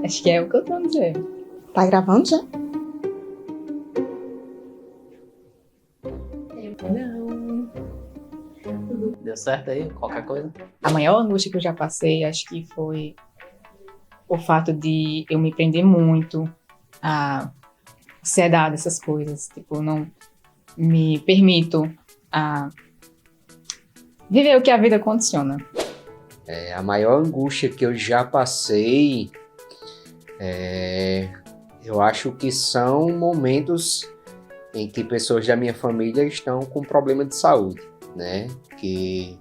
Acho que é o que eu tô dizendo. Tá gravando já? Não. Deu certo aí? Qualquer coisa? A maior angústia que eu já passei, acho que foi o fato de eu me prender muito à ansiedade, essas coisas. Tipo, eu não me permito a viver o que a vida condiciona. A maior angústia que eu já passei, eu acho que são momentos em que pessoas da minha família estão com problema de saúde, né? Que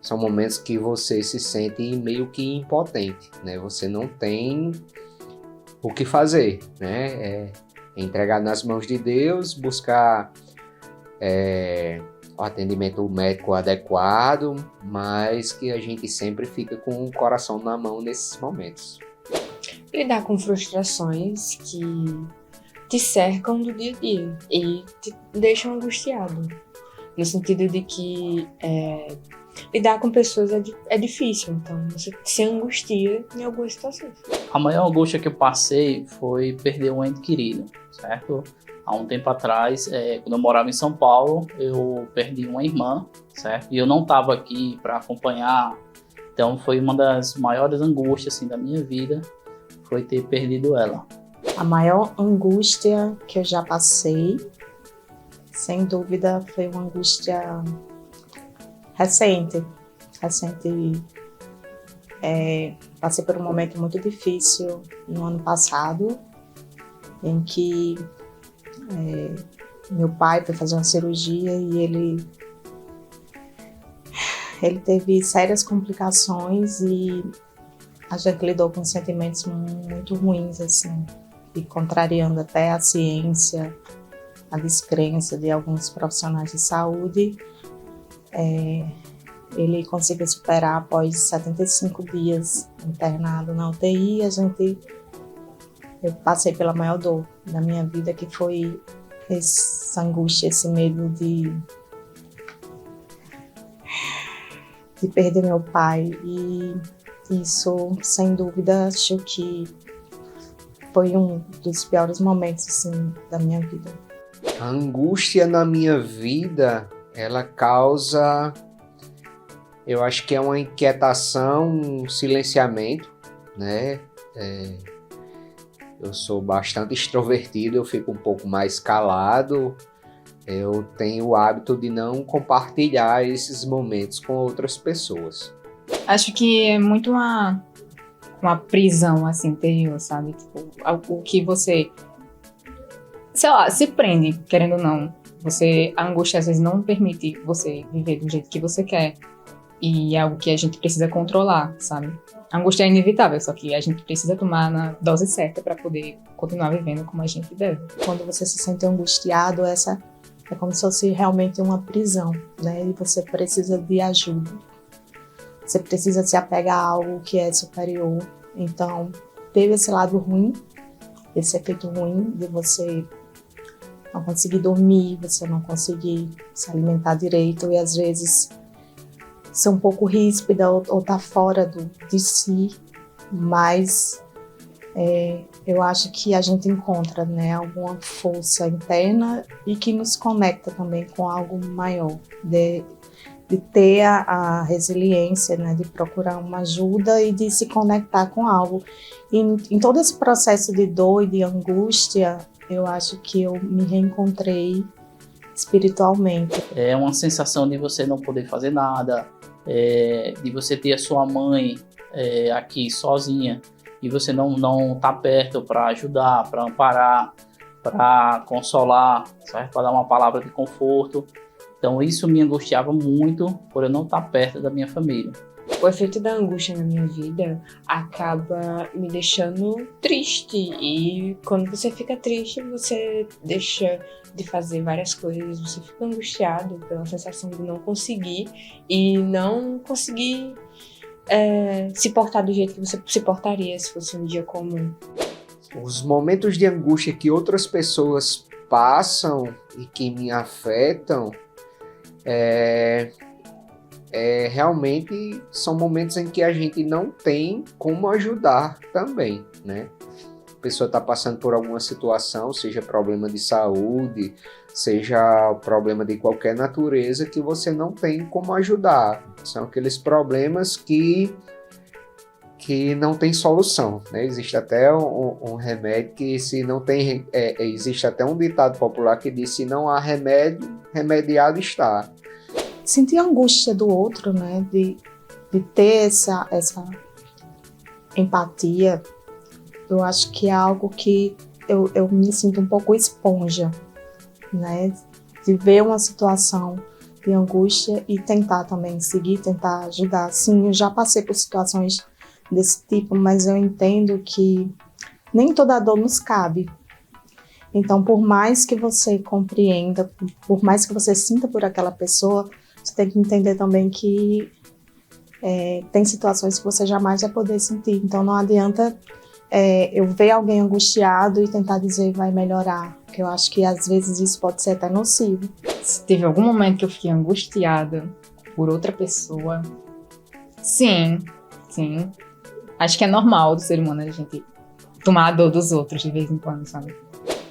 são momentos que você se sente meio que impotente, né? Você não tem o que fazer, né? É entregar nas mãos de Deus, buscar o atendimento médico adequado, mas que a gente sempre fica com o coração na mão nesses momentos. Lidar com frustrações que te cercam do dia a dia e te deixam angustiado. No sentido de que lidar com pessoas é difícil, então você se angustia em algumas situações. A maior angústia que eu passei foi perder um ente querido, certo? Há um tempo atrás, quando eu morava em São Paulo, eu perdi uma irmã, certo? E eu não estava aqui para acompanhar, então foi uma das maiores angústias assim, da minha vida, foi ter perdido ela. A maior angústia que eu já passei, sem dúvida, foi uma angústia recente. Passei por um momento muito difícil no ano passado, em que meu pai foi fazer uma cirurgia e ele teve sérias complicações e a gente lidou com sentimentos muito ruins, assim, e contrariando até a ciência, a descrença de alguns profissionais de saúde. Ele conseguiu superar após 75 dias internado na UTI. Eu passei pela maior dor da minha vida, que foi essa angústia, esse medo de perder meu pai. E isso, sem dúvida, acho que foi um dos piores momentos assim, da minha vida. A angústia na minha vida, ela causa, eu acho que é uma inquietação, um silenciamento, né? Eu sou bastante extrovertido, eu fico um pouco mais calado. Eu tenho o hábito de não compartilhar esses momentos com outras pessoas. Acho que é muito uma prisão assim, interior, sabe? Tipo, o que você, sei lá, se prende, querendo ou não. A angústia às vezes não permite você viver do jeito que você quer. E é algo que a gente precisa controlar, sabe? A angústia é inevitável, só que a gente precisa tomar na dose certa para poder continuar vivendo como a gente deve. Quando você se sente angustiado, essa é como se fosse realmente uma prisão, né? E você precisa de ajuda. Você precisa se apegar a algo que é superior. Então, teve esse lado ruim, esse efeito ruim de você não conseguir dormir, você não conseguir se alimentar direito e às vezes ser um pouco ríspida ou tá fora de si, mas eu acho que a gente encontra, né, alguma força interna e que nos conecta também com algo maior, de ter a resiliência, né, de procurar uma ajuda e de se conectar com algo. E em todo esse processo de dor e de angústia, eu acho que eu me reencontrei espiritualmente. É uma sensação de você não poder fazer nada, de você ter a sua mãe aqui sozinha e você não tá perto para ajudar, para amparar, para consolar, certo? Para dar uma palavra de conforto. Então isso me angustiava muito por eu não estar perto da minha família. O efeito da angústia na minha vida acaba me deixando triste. E quando você fica triste, você deixa de fazer várias coisas. Você fica angustiado pela sensação de não conseguir e não conseguir se portar do jeito que você se portaria se fosse um dia comum. Os momentos de angústia que outras pessoas passam e que me afetam é realmente são momentos em que a gente não tem como ajudar também, né? A pessoa está passando por alguma situação, seja problema de saúde, seja problema de qualquer natureza, que você não tem como ajudar. São aqueles problemas que não tem solução, né? Existe até um remédio que se não tem... existe até um ditado popular que diz: se não há remédio, remediado está. Sentir a angústia do outro, né? De ter essa empatia, eu acho que é algo que eu me sinto um pouco esponja, né? De ver uma situação de angústia e tentar também seguir, tentar ajudar. Sim, eu já passei por situações desse tipo, mas eu entendo que nem toda dor nos cabe. Então, por mais que você compreenda, por mais que você sinta por aquela pessoa, você tem que entender também que tem situações que você jamais vai poder sentir. Então, não adianta eu ver alguém angustiado e tentar dizer vai melhorar, porque eu acho que às vezes isso pode ser até nocivo. Se teve algum momento que eu fiquei angustiada por outra pessoa, sim. Acho que é normal do ser humano a gente tomar a dor dos outros de vez em quando, sabe?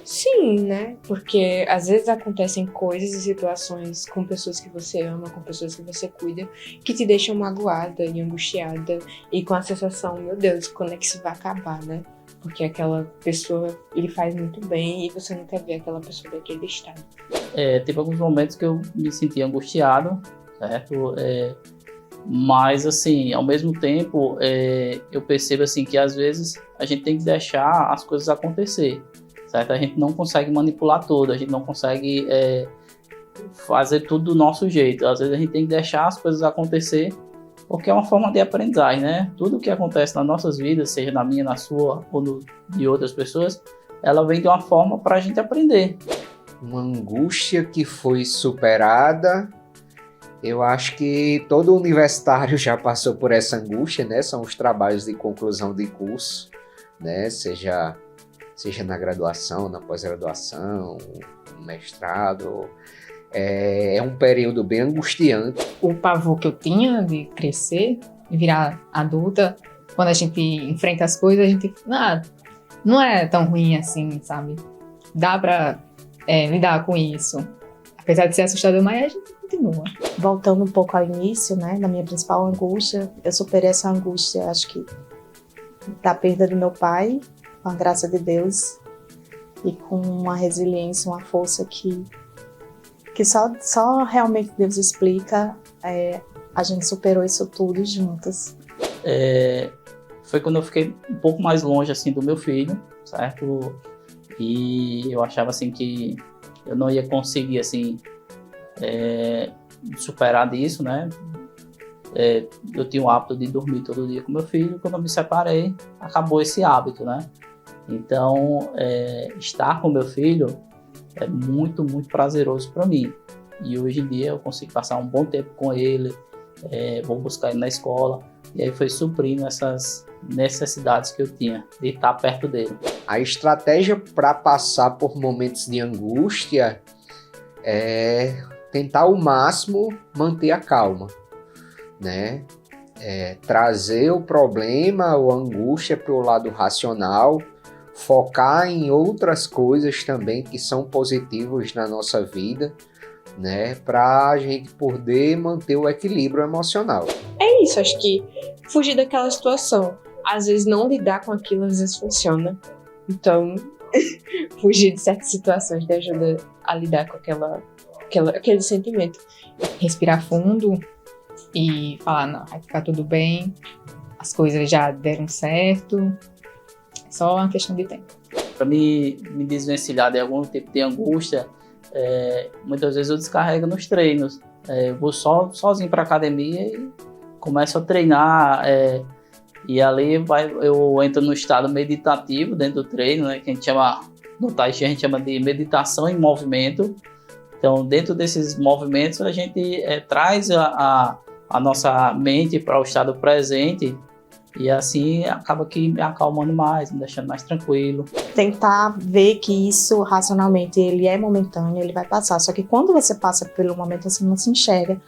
Sim, né? Porque às vezes acontecem coisas e situações com pessoas que você ama, com pessoas que você cuida, que te deixam magoada e angustiada e com a sensação, meu Deus, quando é que isso vai acabar, né? Porque aquela pessoa lhe faz muito bem e você não quer ver aquela pessoa daquele estado. Teve alguns momentos que eu me senti angustiado, certo? Mas, assim, ao mesmo tempo, eu percebo, assim, que às vezes a gente tem que deixar as coisas acontecer, certo? A gente não consegue manipular tudo, a gente não consegue fazer tudo do nosso jeito. Às vezes a gente tem que deixar as coisas acontecer, porque é uma forma de aprendizagem, né? Tudo que acontece nas nossas vidas, seja na minha, na sua ou de outras pessoas, ela vem de uma forma para a gente aprender. Uma angústia que foi superada. Eu acho que todo universitário já passou por essa angústia, né? São os trabalhos de conclusão de curso, né? Seja na graduação, na pós-graduação, no mestrado. É um período bem angustiante. O pavor que eu tinha de crescer, de virar adulta, quando a gente enfrenta as coisas, a gente... não é tão ruim assim, sabe? Dá pra lidar com isso. Apesar de ser assustador, mas a gente continua. Voltando um pouco ao início, né, da minha principal angústia, eu superei essa angústia, acho que da perda do meu pai, com a graça de Deus, e com uma resiliência, uma força que só realmente Deus explica. A gente superou isso tudo juntas. Foi quando eu fiquei um pouco mais longe, assim, do meu filho, certo? E eu achava, assim, que eu não ia conseguir, assim, superar disso, né? Eu tinha o hábito de dormir todo dia com meu filho. Quando eu me separei, acabou esse hábito, né? Então, estar com meu filho é muito, muito prazeroso para mim. E hoje em dia eu consigo passar um bom tempo com ele, vou buscar ele na escola. E aí foi suprindo essas necessidades que eu tinha de estar perto dele. A estratégia para passar por momentos de angústia é tentar ao máximo manter a calma, né? Trazer o problema ou a angústia para o lado racional, focar em outras coisas também que são positivas na nossa vida, né? Para a gente poder manter o equilíbrio emocional. É isso, acho que fugir daquela situação. Às vezes não lidar com aquilo, às vezes funciona. Então, fugir de certas situações te ajuda a lidar com aquele sentimento. Respirar fundo e falar, não, vai ficar tudo bem, as coisas já deram certo, é só uma questão de tempo. Para me desvencilhar de algum tipo de angústia, muitas vezes eu descarrego nos treinos. Eu vou sozinho para academia e começo a treinar, e ali eu entro no estado meditativo dentro do treino, né, que a gente chama, no Tai Chi a gente chama de meditação em movimento. Então, dentro desses movimentos, a gente traz a nossa mente para o estado presente e assim acaba que me acalmando mais, me deixando mais tranquilo. Tentar ver que isso, racionalmente, ele é momentâneo, ele vai passar. Só que quando você passa pelo momento, você não se enxerga.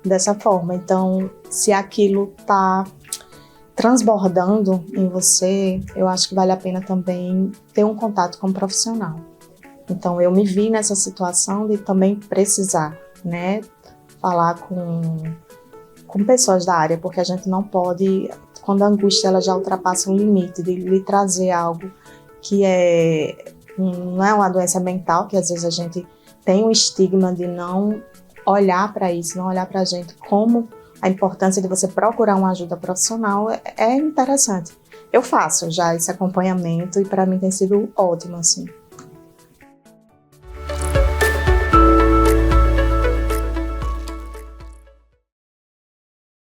dessa forma. Então, se aquilo está transbordando em você, eu acho que vale a pena também ter um contato com um profissional. Então, eu me vi nessa situação de também precisar, né, falar com pessoas da área, porque a gente não pode, quando a angústia ela já ultrapassa um limite de lhe trazer algo que não é uma doença mental, que às vezes a gente tem um estigma de não olhar para isso, não olhar para a gente como a importância de você procurar uma ajuda profissional é interessante. Eu faço já esse acompanhamento e para mim tem sido ótimo, assim.